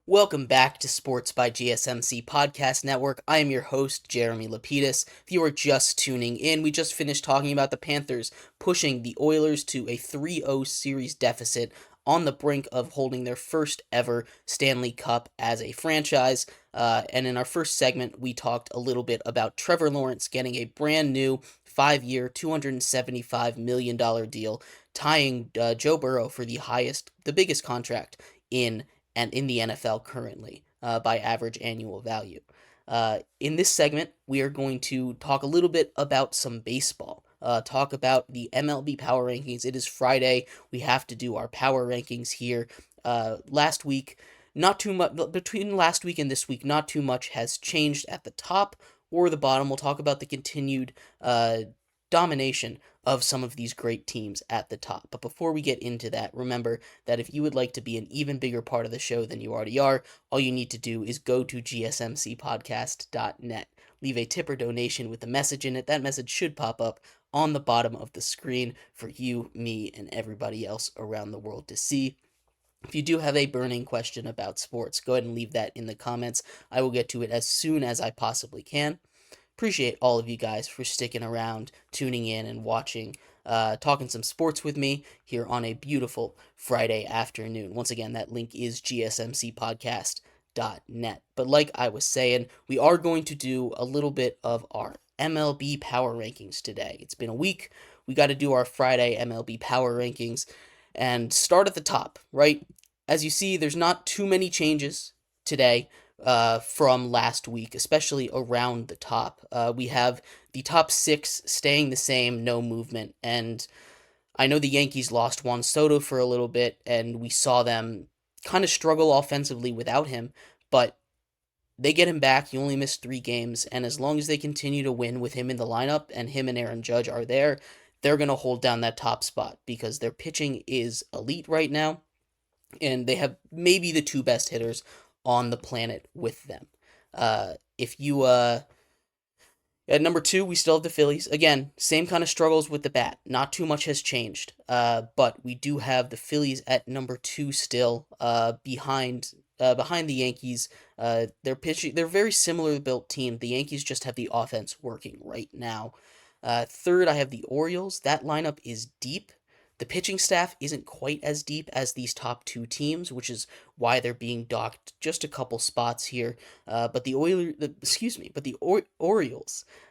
Welcome back to Sports by GSMC Podcast Network. I am your host, Jeremy Lapidus. If you are just tuning in, we just finished talking about the Panthers pushing the Oilers to a 3-0 series deficit on the brink of holding their first ever Stanley Cup as a franchise. And in our first segment, we talked a little bit about Trevor Lawrence getting a brand new 5-year, $275 million deal, tying Joe Burrow for the biggest contract in the NFL currently by average annual value. In this segment, we are going to talk a little bit about some baseball. Talk about the MLB Power Rankings. It is Friday. We have to do our Power Rankings here. Last week, not too much between last week and this week. Not too much has changed at the top or the bottom. We'll talk about the continued domination of some of these great teams at the top. But before we get into that, remember that if you would like to be an even bigger part of the show than you already are, all you need to do is go to gsmcpodcast.net. Leave a tip or donation with a message in it. That message should pop up on the bottom of the screen for you, me, and everybody else around the world to see. If you do have a burning question about sports, go ahead and leave that in the comments. I will get to it as soon as I possibly can. Appreciate all of you guys for sticking around, tuning in, and watching, talking some sports with me here on a beautiful Friday afternoon. Once again, that link is gsmcpodcast.net. But like I was saying, we are going to do a little bit of our MLB Power Rankings today. It's been a week. We got to do our Friday MLB Power Rankings and start at the top, right? As you see, there's not too many changes today from last week, especially around the top. We have the top six staying the same, no movement. And I know the Yankees lost Juan Soto for a little bit, and we saw them kind of struggle offensively without him, but they get him back. He only missed 3 games, and as long as they continue to win with him in the lineup and him and Aaron Judge are there, they're going to hold down that top spot because their pitching is elite right now, and they have maybe the two best hitters on the planet with them. If you At number 2, we still have the Phillies. Again, same kind of struggles with the bat. Not too much has changed. But we do have the Phillies at number 2 still, behind the Yankees. They're pitching. They're very similar built team. The Yankees just have the offense working right now. Third, I have the Orioles. That lineup is deep. The pitching staff isn't quite as deep as these top 2 teams, which is why they're being docked just a couple spots here. But the Orioles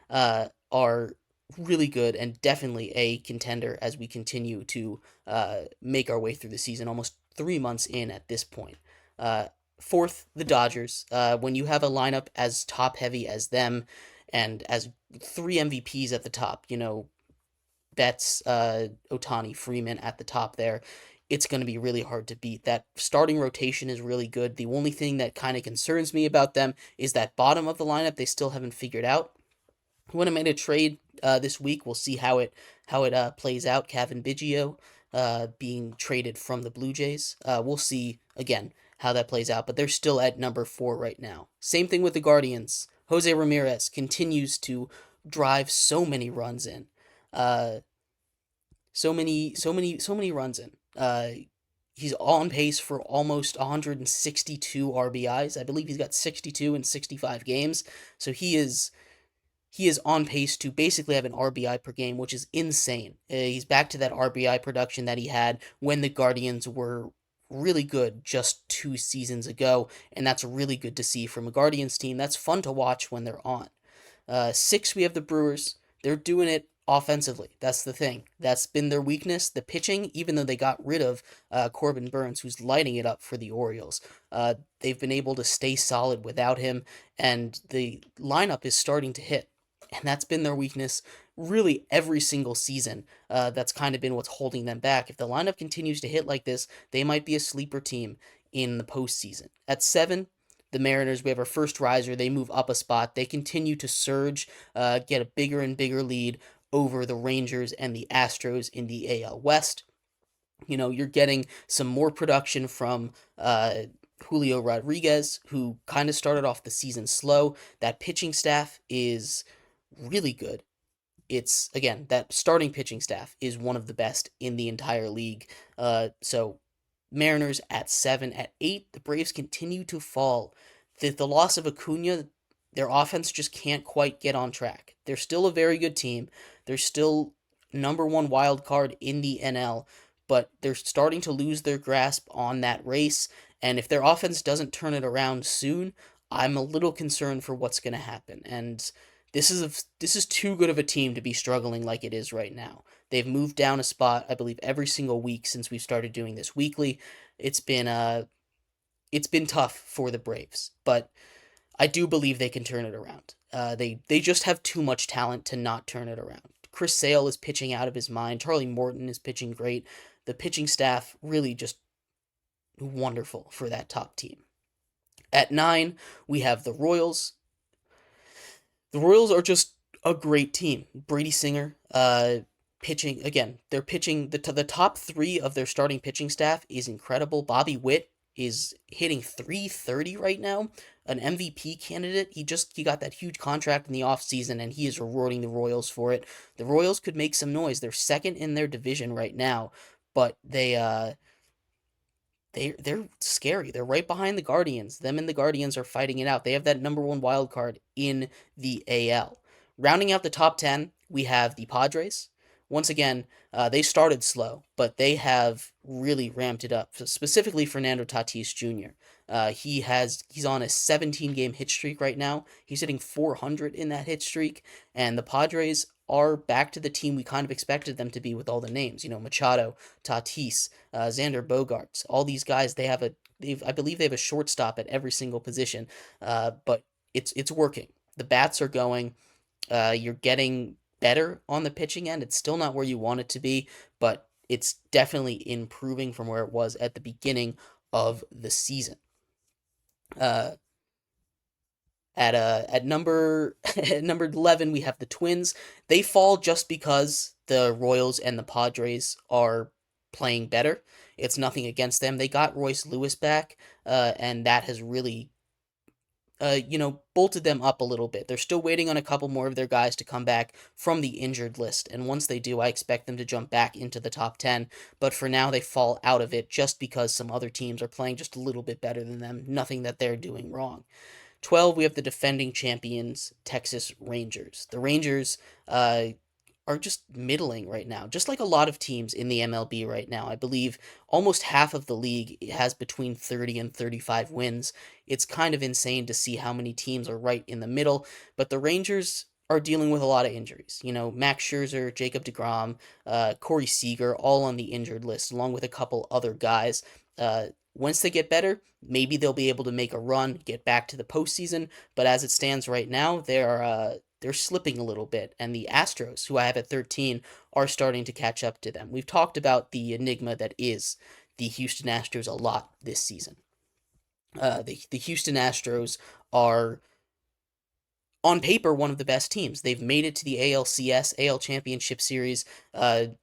are really good and definitely a contender as we continue to make our way through the season, almost 3 months in at this point. Fourth, the Dodgers. When you have a lineup as top heavy as them and as 3 MVPs at the top, Betts, Ohtani, Freeman at the top there, it's going to be really hard to beat. That starting rotation is really good. The only thing that kind of concerns me about them is that bottom of the lineup they still haven't figured out. When I made a trade this week, we'll see how it plays out. Kevin Biggio being traded from the Blue Jays. We'll see again how that plays out, but they're still at number 4 right now. Same thing with the Guardians. Jose Ramirez continues to drive so many runs in. So many runs in. He's on pace for almost 162 RBIs. I believe he's got 62 in 65 games. So he is on pace to basically have an RBI per game, which is insane. He's back to that RBI production that he had when the Guardians were really good just 2 seasons ago, and that's really good to see from a Guardians team. That's fun to watch when they're on. 6, we have the Brewers. They're doing it offensively. That's the thing. That's been their weakness, the pitching, even though they got rid of Corbin Burns, who's lighting it up for the Orioles. They've been able to stay solid without him, and the lineup is starting to hit. And that's been their weakness really every single season. That's kind of been what's holding them back. If the lineup continues to hit like this, they might be a sleeper team in the postseason. At 7, the Mariners, we have our first riser. They move up a spot. They continue to surge, get a bigger and bigger lead over the Rangers and the Astros in the AL West. You're getting some more production from Julio Rodriguez, who kind of started off the season slow. That pitching staff is really good. It's, again, that starting pitching staff is one of the best in the entire league. So Mariners at 7. At 8, the Braves continue to fall. The loss of Acuna, their offense just can't quite get on track. They're still a very good team. They're still number one wild card in the NL, but they're starting to lose their grasp on that race. And if their offense doesn't turn it around soon, I'm a little concerned for what's going to happen. And this is too good of a team to be struggling like it is right now. They've moved down a spot, I believe, every single week since we started doing this weekly. It's been it's been tough for the Braves, but I do believe they can turn it around. They just have too much talent to not turn it around. Chris Sale is pitching out of his mind. Charlie Morton is pitching great. The pitching staff really just wonderful for that top team. At 9, we have the Royals. The Royals are just a great team. Brady Singer, pitching again. They're pitching the top 3 of their starting pitching staff is incredible. Bobby Witt is hitting 330 right now, an MVP candidate. He got that huge contract in the offseason, and he is rewarding the Royals for it. The Royals could make some noise. They're second in their division right now, but they're scary. They're right behind the Guardians. Them and the Guardians are fighting it out. They have that number one wild card in the AL. Rounding out the top 10, we have the Padres. Once again, they started slow, but they have really ramped it up. So specifically, Fernando Tatis Jr. He's on a 17 game hit streak right now. He's hitting 400 in that hit streak, and the Padres are back to the team we kind of expected them to be with all the names. Machado, Tatis, Xander Bogaerts, all these guys. I believe they have a shortstop at every single position, but it's working. The bats are going. You're getting better on the pitching end. It's still not where you want it to be, but it's definitely improving from where it was at the beginning of the season. Uh, at number at number 11, we have the Twins. They fall just because the Royals and the Padres are playing better. It's nothing against them. They got Royce Lewis back, and that has really bolted them up a little bit. They're still waiting on a couple more of their guys to come back from the injured list, and once they do, I expect them to jump back into the top 10. But for now, they fall out of it just because some other teams are playing just a little bit better than them. Nothing that they're doing wrong. 12, we have the defending champions, Texas Rangers. The Rangers are just middling right now, just like a lot of teams in the MLB right now. I believe almost half of the league has between 30 and 35 wins. It's kind of insane to see how many teams are right in the middle, but the Rangers are dealing with a lot of injuries. Max Scherzer, Jacob deGrom, Corey Seager, all on the injured list, along with a couple other guys. Once they get better, maybe they'll be able to make a run, get back to the postseason. But as it stands right now, they're slipping a little bit, and the Astros, who I have at 13, are starting to catch up to them. We've talked about the enigma that is the Houston Astros a lot this season. The Houston Astros are on paper one of the best teams. They've made it to the ALCS, AL Championship Series,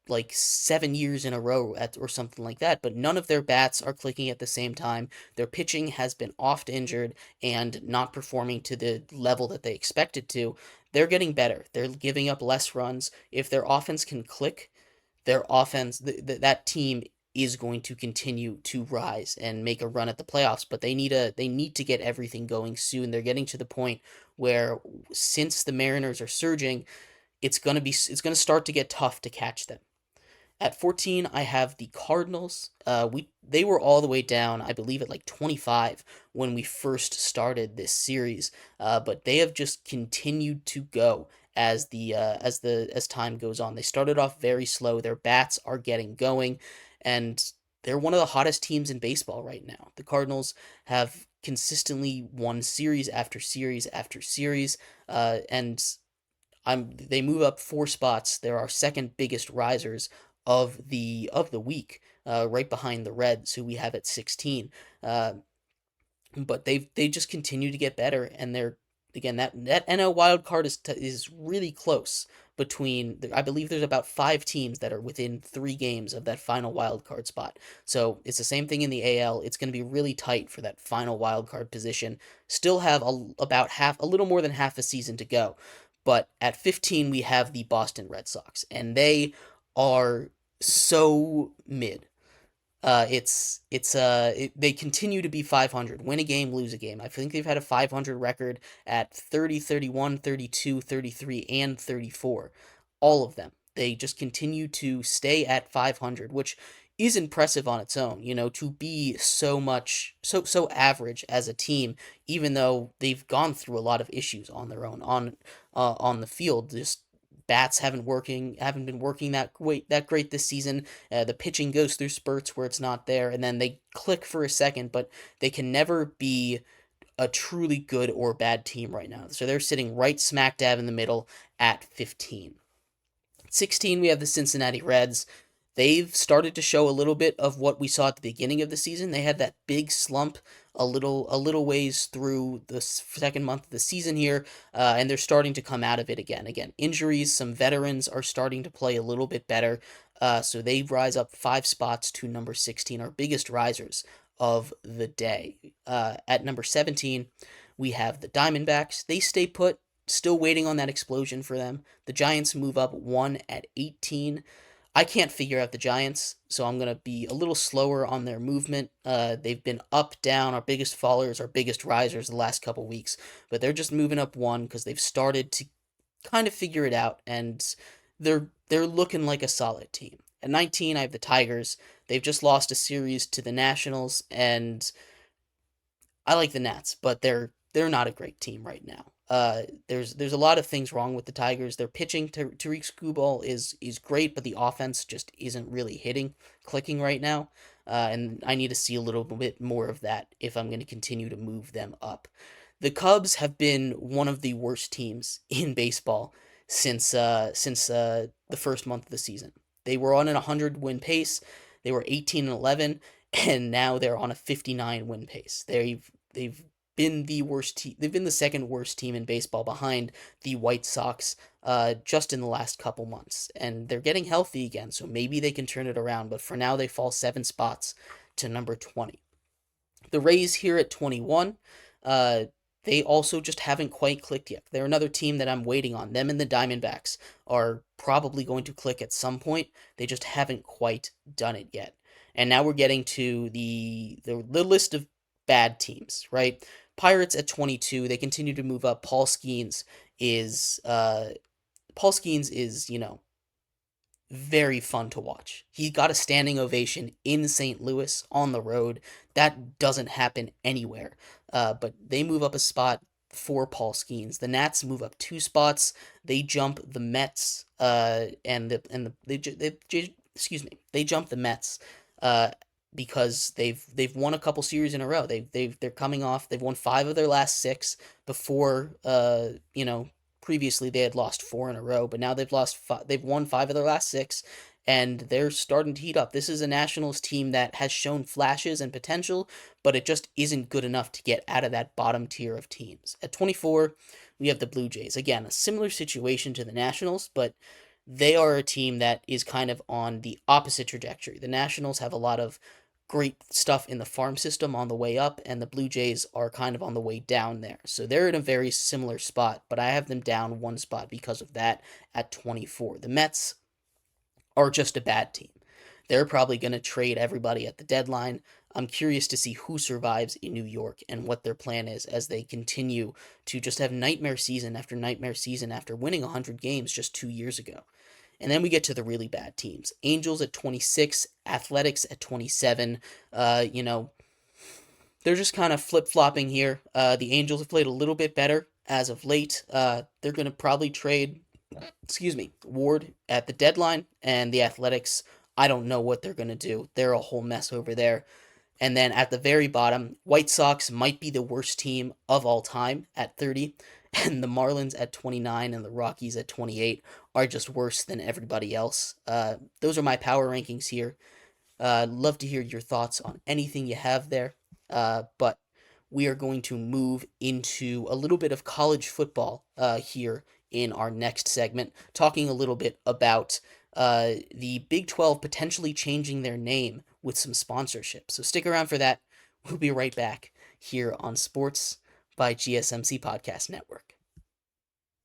like 7 years in a row or something like that, but none of their bats are clicking at the same time. Their pitching has been oft injured and not performing to the level that they expected to. They're getting better. They're giving up less runs. If their offense can click, their offense, that team is going to continue to rise and make a run at the playoffs, but they need to get everything going soon. They're getting to the point where, since the Mariners are surging, it's going to start to get tough to catch them. At 14, I have the Cardinals. They were all the way down, I believe, at like 25 when we first started this series, but they have just continued to go as time goes on. They started off very slow. Their bats are getting going, and they're one of the hottest teams in baseball right now. The Cardinals have consistently won series after series after series, and they move up 4 spots. They're our second biggest risers of the week, right behind the Reds, who we have at 16. Uh, but they just continue to get better, and they're, again, that NL wild card is really close. I believe there's about 5 teams that are within 3 games of that final wild card spot. So it's the same thing in the AL. It's going to be really tight for that final wild card position. Still have a little more than half a season to go. But at 15, we have the Boston Red Sox, and they are so mid. They continue to be 500, win a game, lose a game. I think they've had a 500 record at 30, 31, 32, 33, and 34. All of them. They just continue to stay at 500, which is impressive on its own, to be so average as a team, even though they've gone through a lot of issues on their own on the field. Just bats haven't been working that great this season. The pitching goes through spurts where it's not there, and then they click for a second, but they can never be a truly good or bad team right now. So they're sitting right smack dab in the middle at 15. 16, we have the Cincinnati Reds. They've started to show a little bit of what we saw at the beginning of the season. They had that big slump a little ways through the second month of the season here, and they're starting to come out of it again. Again, injuries, some veterans are starting to play a little bit better, so they rise up 5 spots to number 16, our biggest risers of the day. At number 17, we have the Diamondbacks. They stay put, still waiting on that explosion for them. The Giants move up 1 at 18. I can't figure out the Giants, so I'm going to be a little slower on their movement. They've been up, down, our biggest fallers, our biggest risers the last couple weeks, but they're just moving up 1 because they've started to kind of figure it out, and they're looking like a solid team. At 19, I have the Tigers. They've just lost a series to the Nationals, and I like the Nats, but they're not a great team right now. There's a lot of things wrong with the Tigers. Their pitching, Tariq Skubal is great, but the offense just isn't really clicking right now. And I need to see a little bit more of that if I'm going to continue to move them up. The Cubs have been one of the worst teams in baseball since the first month of the season. They were on an 100 win pace. They were 18 and 11, and now they're on a 59 win pace. They've been the worst team. They've been the second worst team in baseball behind the White Sox just in the last couple months. And they're getting healthy again, so maybe they can turn it around. But for now, they fall 7 spots to number 20. The Rays here at 21, they also just haven't quite clicked yet. They're another team that I'm waiting on. Them and the Diamondbacks are probably going to click at some point. They just haven't quite done it yet. And now we're getting to the list of bad teams, right? Pirates at 22, they continue to move up. Paul Skeens is very fun to watch. He got a standing ovation in St. Louis on the road. That doesn't happen anywhere. But they move up a spot for Paul Skeens. The Nats move up 2 spots. They jump the Mets. They jump the Mets. Because they've won a couple series in a row. They're coming off. They've won 5 of their last 6 before. Previously they had lost 4 in a row, but now they've won 5 of their last 6, and they're starting to heat up. This is a Nationals team that has shown flashes and potential, but it just isn't good enough to get out of that bottom tier of teams. At 24, we have the Blue Jays. Again, a similar situation to the Nationals, but they are a team that is kind of on the opposite trajectory. The Nationals have a lot of great stuff in the farm system on the way up, and the Blue Jays are kind of on the way down there. So they're in a very similar spot, but I have them down 1 spot because of that at 24. The Mets are just a bad team. They're probably going to trade everybody at the deadline. I'm curious to see who survives in New York and what their plan is as they continue to just have nightmare season after winning 100 games just 2 years ago. And then we get to the really bad teams. Angels at 26, Athletics at 27. They're just kind of flip-flopping here. The Angels have played a little bit better as of late. They're going to probably trade, Ward at the deadline. And the Athletics, I don't know what they're going to do. They're a whole mess over there. And then at the very bottom, White Sox might be the worst team of all time at 30. And the Marlins at 29 and the Rockies at 28 are just worse than everybody else. Those are my power rankings here. Love to hear your thoughts on anything you have there. But we are going to move into a little bit of college football here in our next segment, talking a little bit about the Big 12 potentially changing their name with some sponsorship. So stick around for that. We'll be right back here on Sports by GSMC Podcast Network.